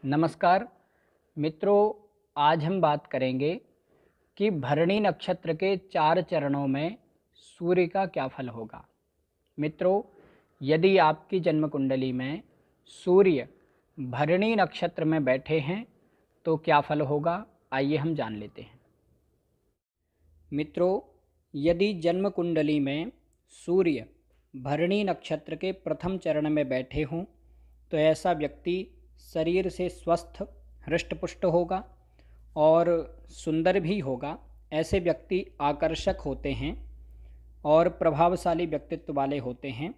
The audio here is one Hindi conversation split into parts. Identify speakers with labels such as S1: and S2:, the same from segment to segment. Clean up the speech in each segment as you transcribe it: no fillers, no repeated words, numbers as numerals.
S1: नमस्कार मित्रों, आज हम बात करेंगे कि भरणी नक्षत्र के 4 चरणों में सूर्य का क्या फल होगा। मित्रों, यदि आपकी जन्म कुंडली में सूर्य भरणी नक्षत्र में बैठे हैं तो क्या फल होगा, आइए हम जान लेते हैं। मित्रों, यदि जन्म कुंडली में सूर्य भरणी नक्षत्र के प्रथम चरण में बैठे हों तो ऐसा व्यक्ति शरीर से स्वस्थ हृष्टपुष्ट होगा और सुंदर भी होगा। ऐसे व्यक्ति आकर्षक होते हैं और प्रभावशाली व्यक्तित्व वाले होते हैं।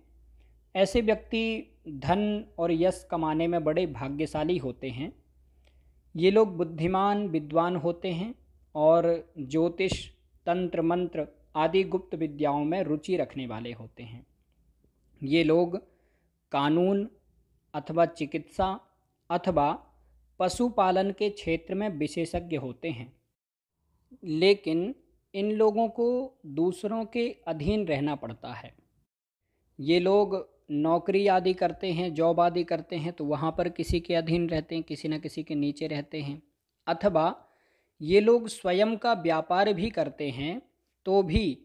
S1: ऐसे व्यक्ति धन और यश कमाने में बड़े भाग्यशाली होते हैं। ये लोग बुद्धिमान विद्वान होते हैं और ज्योतिष तंत्र मंत्र आदि गुप्त विद्याओं में रुचि रखने वाले होते हैं। ये लोग कानून अथवा चिकित्सा अथवा पशुपालन के क्षेत्र में विशेषज्ञ होते हैं। लेकिन इन लोगों को दूसरों के अधीन रहना पड़ता है। ये लोग नौकरी आदि करते हैं, जॉब आदि करते हैं तो वहाँ पर किसी के अधीन रहते हैं, किसी न किसी के नीचे रहते हैं। अथवा ये लोग स्वयं का व्यापार भी करते हैं तो भी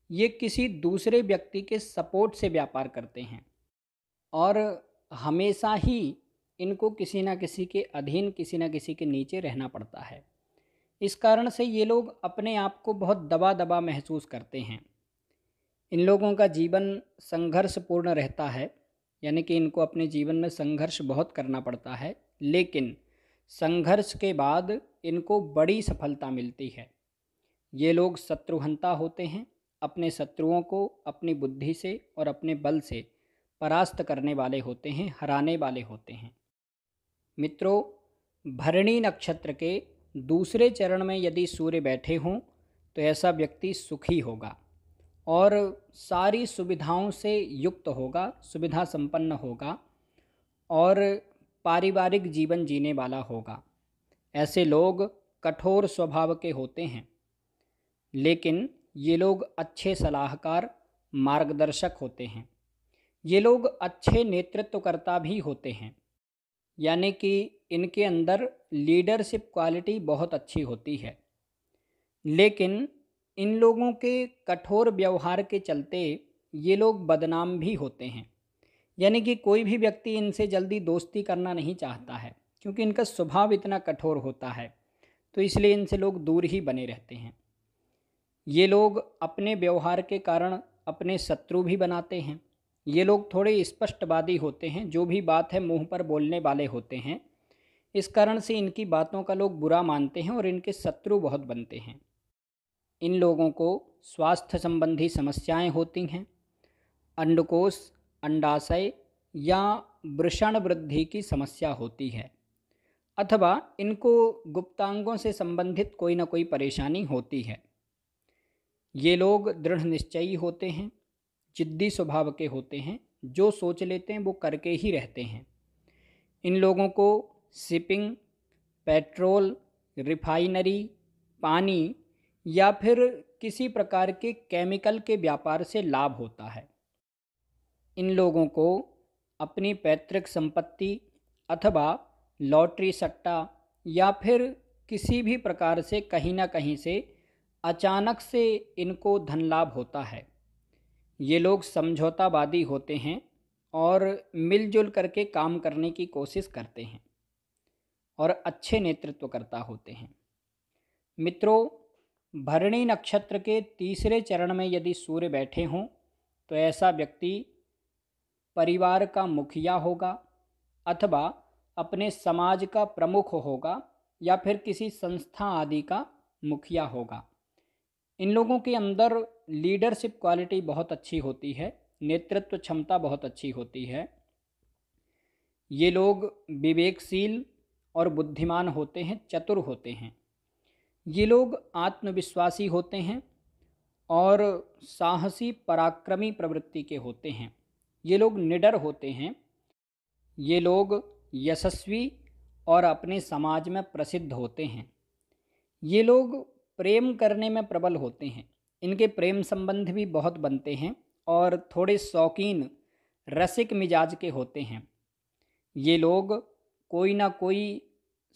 S1: ये किसी दूसरे व्यक्ति के सपोर्ट से व्यापार करते हैं और हमेशा ही इनको किसी न किसी के अधीन, किसी न किसी के नीचे रहना पड़ता है। इस कारण से ये लोग अपने आप को बहुत दबा दबा महसूस करते हैं। इन लोगों का जीवन संघर्षपूर्ण रहता है, यानी कि इनको अपने जीवन में संघर्ष बहुत करना पड़ता है, लेकिन संघर्ष के बाद इनको बड़ी सफलता मिलती है। ये लोग शत्रुहंता होते हैं, अपने शत्रुओं को अपनी बुद्धि से और अपने बल से परास्त करने वाले होते हैं, हराने वाले होते हैं। मित्रों, भरणी नक्षत्र के दूसरे चरण में यदि सूर्य बैठे हों तो ऐसा व्यक्ति सुखी होगा और सारी सुविधाओं से युक्त होगा, सुविधा संपन्न होगा और पारिवारिक जीवन जीने वाला होगा। ऐसे लोग कठोर स्वभाव के होते हैं, लेकिन ये लोग अच्छे सलाहकार, मार्गदर्शक होते हैं। ये लोग अच्छे नेतृत्वकर्ता भी होते हैं, यानी कि इनके अंदर लीडरशिप क्वालिटी बहुत अच्छी होती है। लेकिन इन लोगों के कठोर व्यवहार के चलते ये लोग बदनाम भी होते हैं, यानी कि कोई भी व्यक्ति इनसे जल्दी दोस्ती करना नहीं चाहता है, क्योंकि इनका स्वभाव इतना कठोर होता है, तो इसलिए इनसे लोग दूर ही बने रहते हैं। ये लोग अपने व्यवहार के कारण अपने शत्रु भी बनाते हैं। ये लोग थोड़े स्पष्टवादी होते हैं, जो भी बात है मुंह पर बोलने वाले होते हैं। इस कारण से इनकी बातों का लोग बुरा मानते हैं और इनके शत्रु बहुत बनते हैं। इन लोगों को स्वास्थ्य संबंधी समस्याएं होती हैं। अंडकोश, अंडाशय या वृषण वृद्धि की समस्या होती है, अथवा इनको गुप्तांगों से संबंधित कोई ना कोई परेशानी होती है। ये लोग दृढ़ निश्चयी होते हैं, जिद्दी स्वभाव के होते हैं, जो सोच लेते हैं वो करके ही रहते हैं। इन लोगों को शिपिंग, पेट्रोल, रिफाइनरी, पानी या फिर किसी प्रकार के केमिकल के व्यापार से लाभ होता है। इन लोगों को अपनी पैतृक संपत्ति अथवा लॉटरी सट्टा या फिर किसी भी प्रकार से कहीं ना कहीं से अचानक से इनको धन लाभ होता है। ये लोग समझौतावादी होते हैं और मिलजुल करके काम करने की कोशिश करते हैं और अच्छे नेतृत्वकर्ता होते हैं। मित्रों, भरणी नक्षत्र के तीसरे चरण में यदि सूर्य बैठे हों तो ऐसा व्यक्ति परिवार का मुखिया होगा अथवा अपने समाज का प्रमुख होगा या फिर किसी संस्था आदि का मुखिया होगा। इन लोगों के अंदर लीडरशिप क्वालिटी बहुत अच्छी होती है, नेतृत्व क्षमता बहुत अच्छी होती है। ये लोग विवेकशील और बुद्धिमान होते हैं, चतुर होते हैं। ये लोग आत्मविश्वासी होते हैं और साहसी पराक्रमी प्रवृत्ति के होते हैं। ये लोग निडर होते हैं। ये लोग यशस्वी और अपने समाज में प्रसिद्ध होते हैं। ये लोग प्रेम करने में प्रबल होते हैं। इनके प्रेम संबंध भी बहुत बनते हैं और थोड़े शौकीन, रसिक मिजाज के होते हैं। ये लोग कोई ना कोई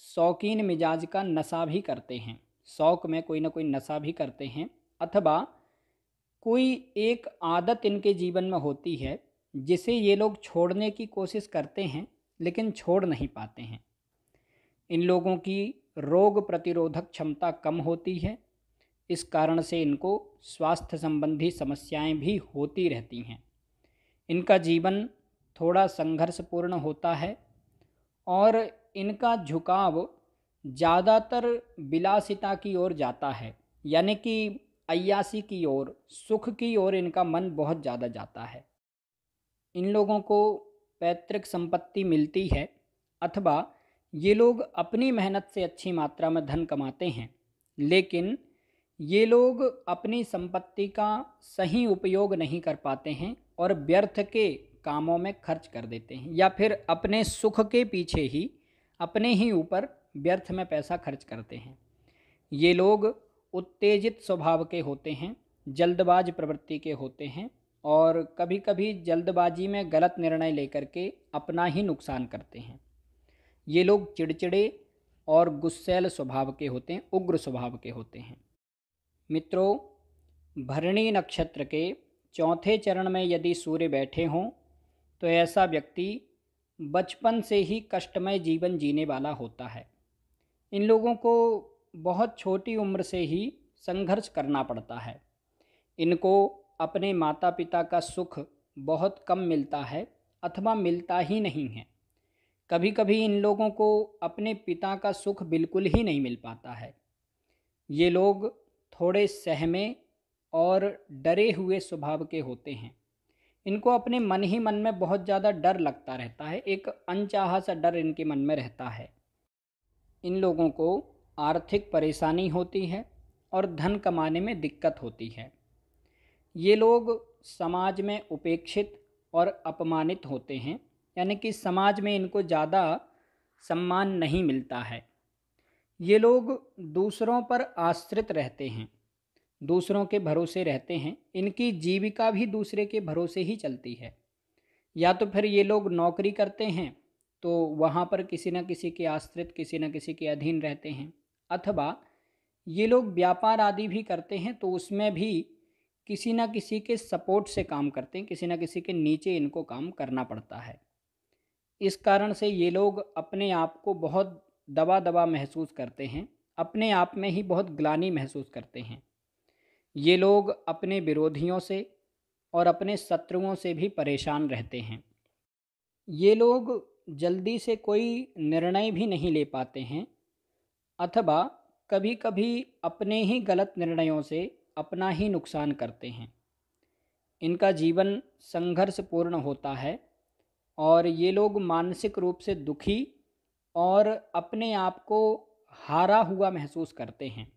S1: शौकीन मिजाज का नशा भी करते हैं, शौक में कोई ना कोई नशा भी करते हैं, अथवा कोई एक आदत इनके जीवन में होती है जिसे ये लोग छोड़ने की कोशिश करते हैं लेकिन छोड़ नहीं पाते हैं। इन लोगों की रोग प्रतिरोधक क्षमता कम होती है, इस कारण से इनको स्वास्थ्य संबंधी समस्याएं भी होती रहती हैं। इनका जीवन थोड़ा संघर्षपूर्ण होता है और इनका झुकाव ज़्यादातर विलासिता की ओर जाता है, यानी कि अय्यासी की ओर, सुख की ओर इनका मन बहुत ज़्यादा जाता है। इन लोगों को पैतृक संपत्ति मिलती है अथवा ये लोग अपनी मेहनत से अच्छी मात्रा में धन कमाते हैं, लेकिन ये लोग अपनी संपत्ति का सही उपयोग नहीं कर पाते हैं और व्यर्थ के कामों में खर्च कर देते हैं, या फिर अपने सुख के पीछे ही अपने ही ऊपर व्यर्थ में पैसा खर्च करते हैं। ये लोग उत्तेजित स्वभाव के होते हैं, जल्दबाज प्रवृत्ति के होते हैं और कभी कभी जल्दबाजी में गलत निर्णय लेकर के अपना ही नुकसान करते हैं। ये लोग चिड़चिड़े और गुस्सैल स्वभाव के होते हैं, उग्र स्वभाव के होते हैं। मित्रों, भरणी नक्षत्र के चौथे चरण में यदि सूर्य बैठे हों तो ऐसा व्यक्ति बचपन से ही कष्टमय जीवन जीने वाला होता है। इन लोगों को बहुत छोटी उम्र से ही संघर्ष करना पड़ता है। इनको अपने माता पिता का सुख बहुत कम मिलता है अथवा मिलता ही नहीं है। कभी कभी इन लोगों को अपने पिता का सुख बिल्कुल ही नहीं मिल पाता है। ये लोग थोड़े सहमे और डरे हुए स्वभाव के होते हैं। इनको अपने मन ही मन में बहुत ज़्यादा डर लगता रहता है, एक अनचाहा सा डर इनके मन में रहता है। इन लोगों को आर्थिक परेशानी होती है और धन कमाने में दिक्कत होती है। ये लोग समाज में उपेक्षित और अपमानित होते हैं, यानी कि समाज में इनको ज़्यादा सम्मान नहीं मिलता है। ये लोग दूसरों पर आश्रित रहते हैं, दूसरों के भरोसे रहते हैं। इनकी जीविका भी दूसरे के भरोसे ही चलती है। या तो फिर ये लोग नौकरी करते हैं तो वहाँ पर किसी न किसी के आश्रित, किसी न किसी के अधीन रहते हैं, अथवा ये लोग व्यापार आदि भी करते हैं तो उसमें भी किसी न किसी के सपोर्ट से काम करते हैं, किसी न किसी के नीचे इनको काम करना पड़ता है। इस कारण से ये लोग अपने आप को बहुत दबा दबा महसूस करते हैं, अपने आप में ही बहुत ग्लानि महसूस करते हैं। ये लोग अपने विरोधियों से और अपने शत्रुओं से भी परेशान रहते हैं। ये लोग जल्दी से कोई निर्णय भी नहीं ले पाते हैं अथवा कभी कभी अपने ही गलत निर्णयों से अपना ही नुकसान करते हैं। इनका जीवन संघर्षपूर्ण होता है और ये लोग मानसिक रूप से दुखी और अपने आप को हारा हुआ महसूस करते हैं।